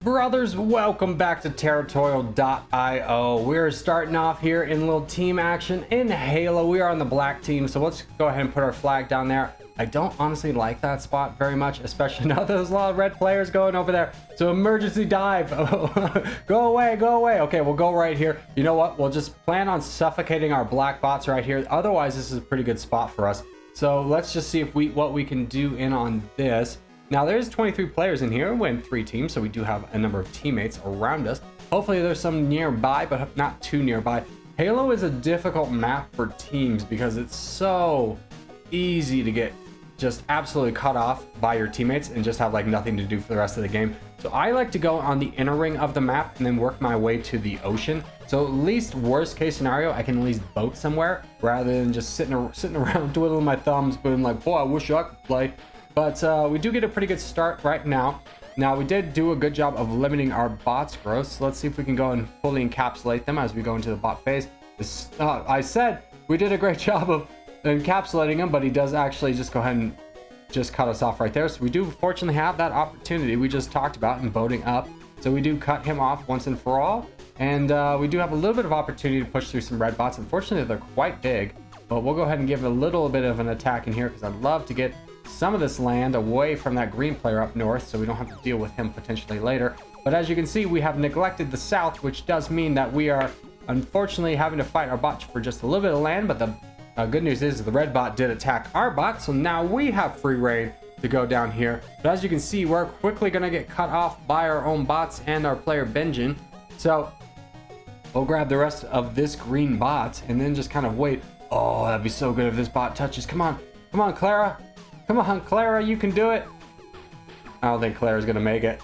Brothers, welcome back to Territorial.io. We're starting off here in a little team action in Halo. We are on the black team, so let's go ahead and put our flag down there. I don't honestly like that spot very much, especially now there's a lot of red players going over there. So emergency dive. Go away, go away. Okay, we'll go right here. You know what? We'll just plan on suffocating our black bots right here. Otherwise, this is a pretty good spot for us. So let's just see if what we can do in on this. Now there's 23 players in here. We're in 3 teams, so we do have a number of teammates around us. Hopefully there's some nearby, but not too nearby. Halo is a difficult map for teams because it's so easy to get just absolutely cut off by your teammates and just have like nothing to do for the rest of the game. So I like to go on the inner ring of the map and then work my way to the ocean. So at least worst case scenario, I can at least boat somewhere rather than just sitting around twiddling my thumbs, being like, boy, I wish I could play. But we do get a pretty good start right now. Now, we did do a good job of limiting our bots growth. So let's see if we can go and fully encapsulate them as we go into the bot phase. I said we did a great job of encapsulating him, but he does actually just go ahead and just cut us off right there. So we do fortunately have that opportunity we just talked about in boating up. So we do cut him off once and for all. And we do have a little bit of opportunity to push through some red bots. Unfortunately, they're quite big. But we'll go ahead and give a little bit of an attack in here because I'd love to get some of this land away from that green player up north so we don't have to deal with him potentially later. But as you can see, we have neglected the south, which does mean that we are unfortunately having to fight our bot for just a little bit of land. But the good news is the red bot did attack our bot, so now we have free reign to go down here. But as you can see, we're quickly going to get cut off by our own bots and our player Benjin. So we'll grab the rest of this green bot and then just kind of wait. Oh, that'd be so good if this bot touches. Come on, Clara. Come on, Clara, you can do it. I don't think Clara's gonna make it.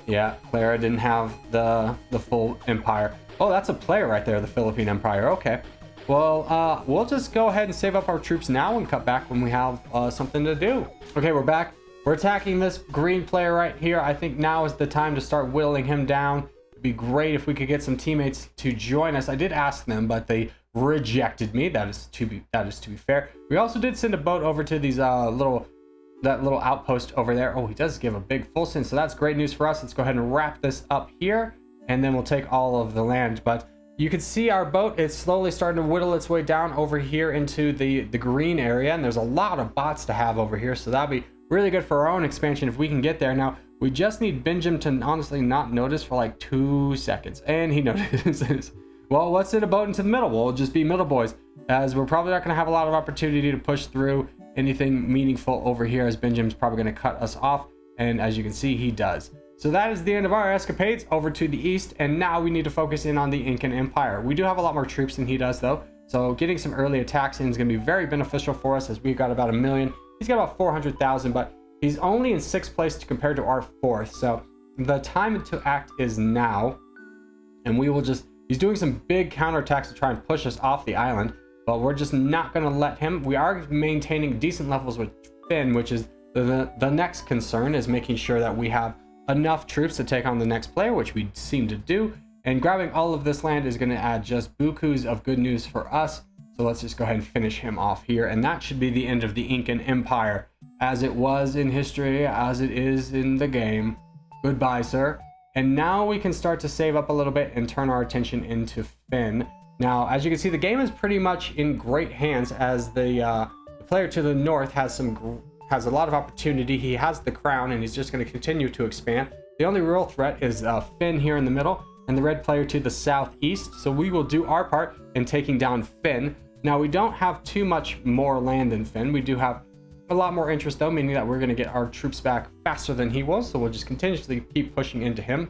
Yeah, Clara didn't have the full empire. Oh, that's a player right there, the Philippine Empire. Okay. Well, we'll just go ahead and save up our troops now and cut back when we have something to do. Okay, we're back. We're attacking this green player right here. I think now is the time to start whittling him down. It'd be great if we could get some teammates to join us. I did ask them, but they rejected me. That is to be fair. We also did send a boat over to these little outpost over there. Oh, he does give a big full send, so that's great news for us. Let's go ahead and wrap this up here and then we'll take all of the land. But you can see our boat is slowly starting to whittle its way down over here into the green area, and there's a lot of bots to have over here, so that'd be really good for our own expansion if we can get there. Now we just need Benjamin to honestly not notice for like 2 seconds, and he notices. Well, let's hit a boat into the middle. We'll just be middle boys, as we're probably not going to have a lot of opportunity to push through anything meaningful over here, as Benjamin's probably going to cut us off. And as you can see, he does. So that is the end of our escapades over to the east. And now we need to focus in on the Incan Empire. We do have a lot more troops than he does, though. So getting some early attacks in is going to be very beneficial for us, as we've got about 1 million. He's got about 400,000, but he's only in 6th place compared to our 4th. So the time to act is now. And we will just... He's doing some big counterattacks to try and push us off the island, but we're just not going to let him. We are maintaining decent levels with Finn, which is the next concern, is making sure that we have enough troops to take on the next player, which we seem to do. And grabbing all of this land is going to add just bukus of good news for us. So let's just go ahead and finish him off here. And that should be the end of the Incan Empire, as it was in history, as it is in the game. Goodbye, sir. And now we can start to save up a little bit and turn our attention into Finn. Now, as you can see, the game is pretty much in great hands, as the player to the north has a lot of opportunity. He has the crown, and he's just going to continue to expand. The only real threat is Finn here in the middle, and the red player to the southeast. So we will do our part in taking down Finn. Now, we don't have too much more land than Finn. We do have a lot more interest, though, meaning that we're going to get our troops back faster than he was. So we'll just continuously keep pushing into him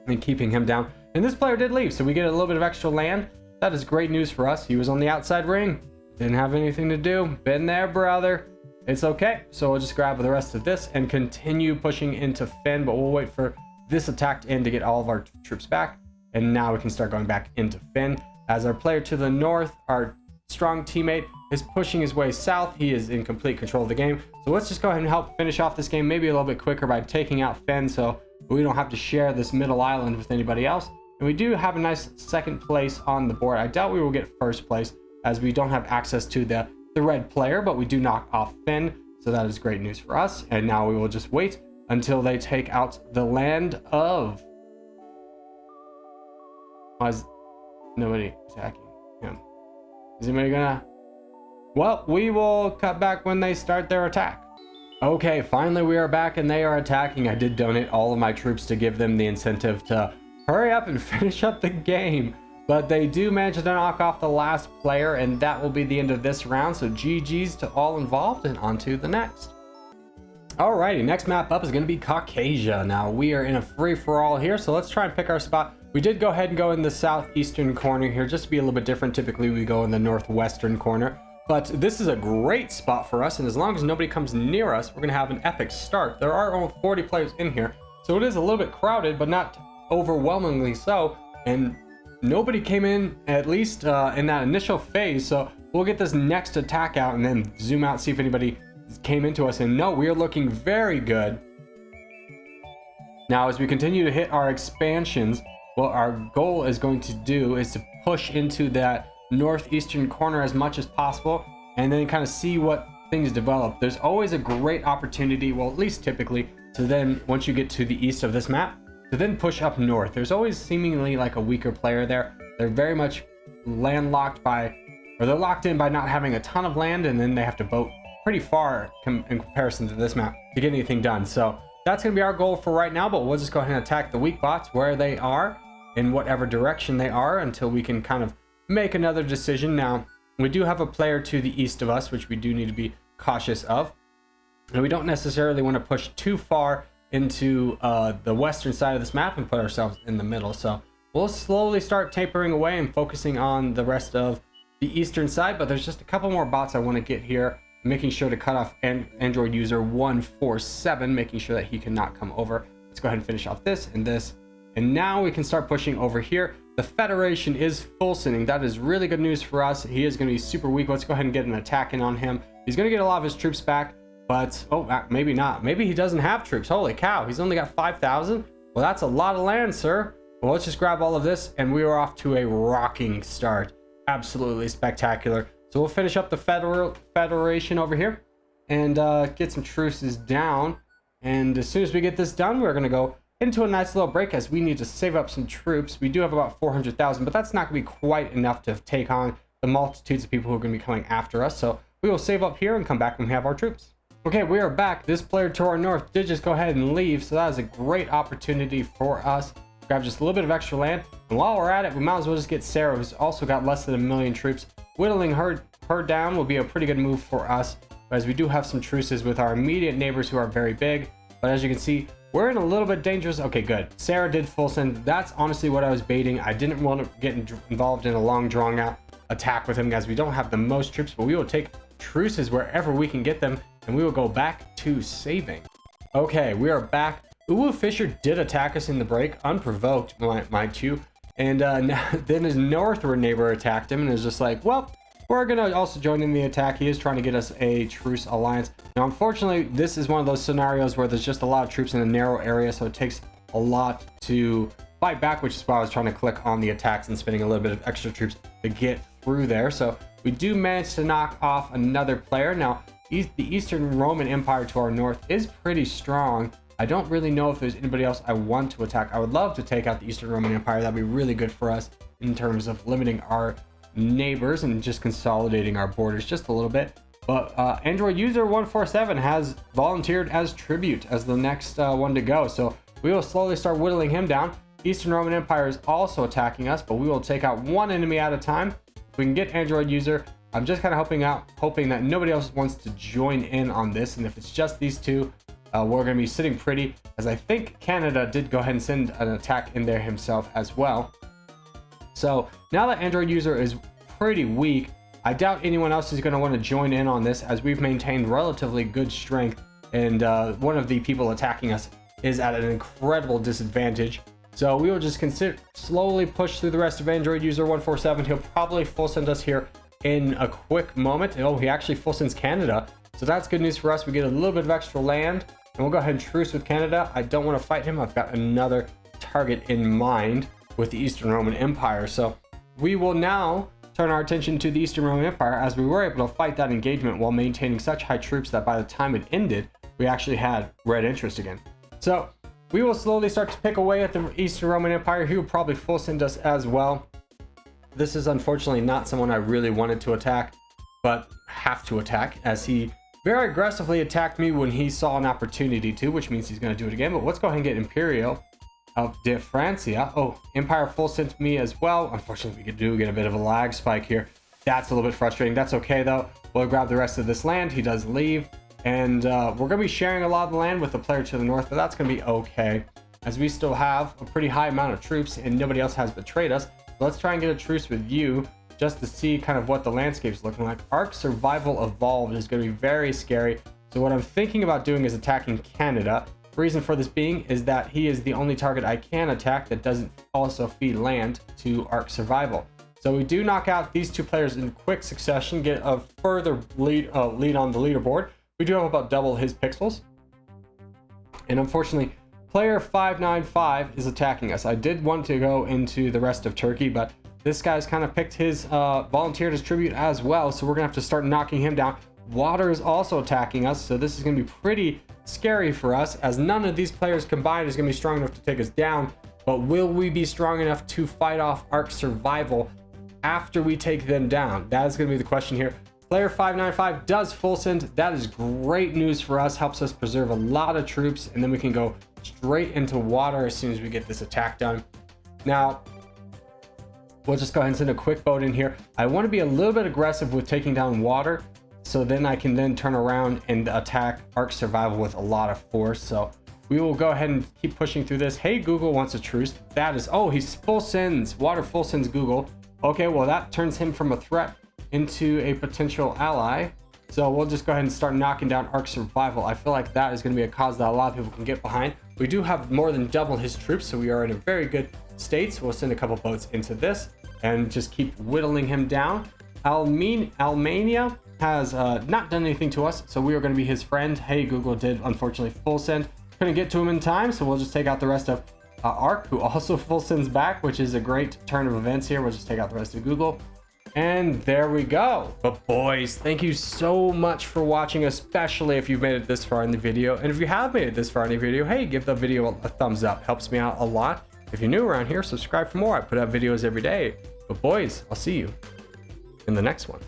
and keeping him down. And this player did leave, so we get a little bit of extra land. That is great news for us. He was on the outside ring, didn't have anything to do. Been there, brother. It's okay. So we'll just grab the rest of this and continue pushing into Finn, but we'll wait for this attack to end to get all of our troops back. And now we can start going back into Finn, as our player to the north, our strong teammate, is pushing his way south. He is in complete control of the game. So let's just go ahead and help finish off this game maybe a little bit quicker by taking out Finn, so we don't have to share this middle island with anybody else. And we do have a nice 2nd place on the board. I doubt we will get 1st place, as we don't have access to the red player, but we do knock off Finn. So that is great news for us. And now we will just wait until they take out the land of... Why is nobody attacking him? Is anybody gonna... Well, we will cut back when they start their attack. Okay, finally we are back and they are attacking. I did donate all of my troops to give them the incentive to hurry up and finish up the game. But they do manage to knock off the last player, and that will be the end of this round. So GG's to all involved, and on to the next. Alrighty, next map up is going to be Caucasia. Now, we are in a free-for-all here, so let's try and pick our spot. We did go ahead and go in the southeastern corner here, just to be a little bit different. Typically, we go in the northwestern corner. But this is a great spot for us, and as long as nobody comes near us, we're going to have an epic start. There are only 40 players in here, so it is a little bit crowded, but not overwhelmingly so. And nobody came in, at least in that initial phase, so we'll get this next attack out and then zoom out, see if anybody came into us. And no, we are looking very good. Now, as we continue to hit our expansions, what our goal is going to do is to push into that northeastern corner as much as possible, and then kind of see what things develop. There's always a great opportunity, well, at least typically, to then, once you get to the east of this map, to then push up north. There's always seemingly like a weaker player there. They're very much landlocked by, or they're locked in by not having a ton of land, and then they have to boat pretty far in comparison to this map to get anything done. So that's going to be our goal for right now, but we'll just go ahead and attack the weak bots where they are, in whatever direction they are, until we can kind of make another decision. Now, we do have a player to the east of us, which we do need to be cautious of. And we don't necessarily want to push too far into the western side of this map and put ourselves in the middle. So we'll slowly start tapering away and focusing on the rest of the eastern side. But there's just a couple more bots I want to get here, making sure to cut off Android user 147, making sure that he cannot come over. Let's go ahead and finish off this and this. And now we can start pushing over here. The Federation is full sending. That is really good news for us. He is going to be super weak. Let's go ahead and get an attack in on him. He's going to get a lot of his troops back, but maybe not. Maybe he doesn't have troops. Holy cow, he's only got 5,000. Well, that's a lot of land, sir. Well, let's just grab all of this, and we are off to a rocking start. Absolutely spectacular. So we'll finish up the Federation over here and get some truces down. And as soon as we get this done, we're going to go into a nice little break, as we need to save up some troops. We do have about 400,000, but that's not going to be quite enough to take on the multitudes of people who are going to be coming after us. So we will save up here and come back when we have our troops. Okay, we are back. This player to our north did just go ahead and leave, so that is a great opportunity for us. Grab just a little bit of extra land, and while we're at it, we might as well just get Sarah, who's also got less than 1 million troops. Whittling her down will be a pretty good move for us, as we do have some truces with our immediate neighbors who are very big. But as you can see, we're in a little bit dangerous. Okay, good. Sarah did full send. That's honestly what I was baiting. I didn't want to get involved in a long, drawn out attack with him, guys. We don't have the most troops, but we will take truces wherever we can get them, and we will go back to saving. Okay, we are back. Uwu Fisher did attack us in the break, unprovoked, mind you. And then his northward neighbor attacked him and is just like, well, we're going to also join in the attack. He is trying to get us a truce alliance. Now, unfortunately, this is one of those scenarios where there's just a lot of troops in a narrow area, so it takes a lot to fight back, which is why I was trying to click on the attacks and spending a little bit of extra troops to get through there. So we do manage to knock off another player. Now, the Eastern Roman Empire to our north is pretty strong. I don't really know if there's anybody else I want to attack. I would love to take out the Eastern Roman Empire. That'd be really good for us in terms of limiting our neighbors and just consolidating our borders just a little bit. But Android user 147 has volunteered as tribute as the next one to go. So we will slowly start whittling him down. Eastern Roman Empire is also attacking us, but we will take out one enemy at a time. If we can get Android user, I'm just kind of hoping that nobody else wants to join in on this. And if it's just these two, we're going to be sitting pretty, as I think Canada did go ahead and send an attack in there himself as well. So now that Android user is pretty weak, I doubt anyone else is going to want to join in on this, as we've maintained relatively good strength, and one of the people attacking us is at an incredible disadvantage. So we will just slowly push through the rest of Android user 147. He'll probably full send us here in a quick moment. Oh, he actually full sends Canada. So that's good news for us. We get a little bit of extra land, and we'll go ahead and truce with Canada. I don't want to fight him. I've got another target in mind with the Eastern Roman Empire. So we will now turn our attention to the Eastern Roman Empire, as we were able to fight that engagement while maintaining such high troops that by the time it ended, we actually had red interest again. So we will slowly start to pick away at the Eastern Roman Empire. He will probably full send us as well. This is unfortunately not someone I really wanted to attack, but have to attack, as he very aggressively attacked me when he saw an opportunity to, which means he's going to do it again. But let's go ahead and get Imperial de Francia. Oh, Empire full sent me as well. Unfortunately, we do get a bit of a lag spike here. That's a little bit frustrating. That's okay though. We'll grab the rest of this land. He does leave, and we're going to be sharing a lot of the land with the player to the north, but that's going to be okay, as we still have a pretty high amount of troops and nobody else has betrayed us. Let's try and get a truce with you just to see kind of what the landscape's looking like. Ark Survival Evolved is going to be very scary. So what I'm thinking about doing is attacking Canada. The reason for this being is that he is the only target I can attack that doesn't also feed land to Ark Survival. So we do knock out these two players in quick succession, get a further lead on the leaderboard. We do have about double his pixels. And unfortunately, player 595 is attacking us. I did want to go into the rest of Turkey, but this guy's kind of picked his volunteered as tribute as well, so we're gonna have to start knocking him down. Water is also attacking us, so this is gonna be pretty scary for us, as none of these players combined is gonna be strong enough to take us down. But will we be strong enough to fight off Ark Survival after we take them down? That is gonna be the question here. Player 595 does full send. That is great news for us, helps us preserve a lot of troops, and then we can go straight into water as soon as we get this attack done. Now, we'll just go ahead and send a quick boat in here. I want to be a little bit aggressive with taking down water, so then I can then turn around and attack Ark Survival with a lot of force. So we will go ahead and keep pushing through this. Hey, Google wants a truce. That is, oh, he's full sends. Water full sends Google. Okay, well, that turns him from a threat into a potential ally. So we'll just go ahead and start knocking down Ark Survival. I feel like that is going to be a cause that a lot of people can get behind. We do have more than double his troops, so we are in a very good state. So we'll send a couple boats into this and just keep whittling him down. Almania has not done anything to us, so we are going to be his friend. Hey, Google did unfortunately full send. Couldn't get to him in time, so we'll just take out the rest of Ark, who also full sends back, which is a great turn of events here. We'll just take out the rest of Google. And there we go. But boys, thank you so much for watching, especially if you've made it this far in the video. And if you have made it this far in the video, hey, give the video a thumbs up. Helps me out a lot. If you're new around here, subscribe for more. I put out videos every day. But boys, I'll see you in the next one.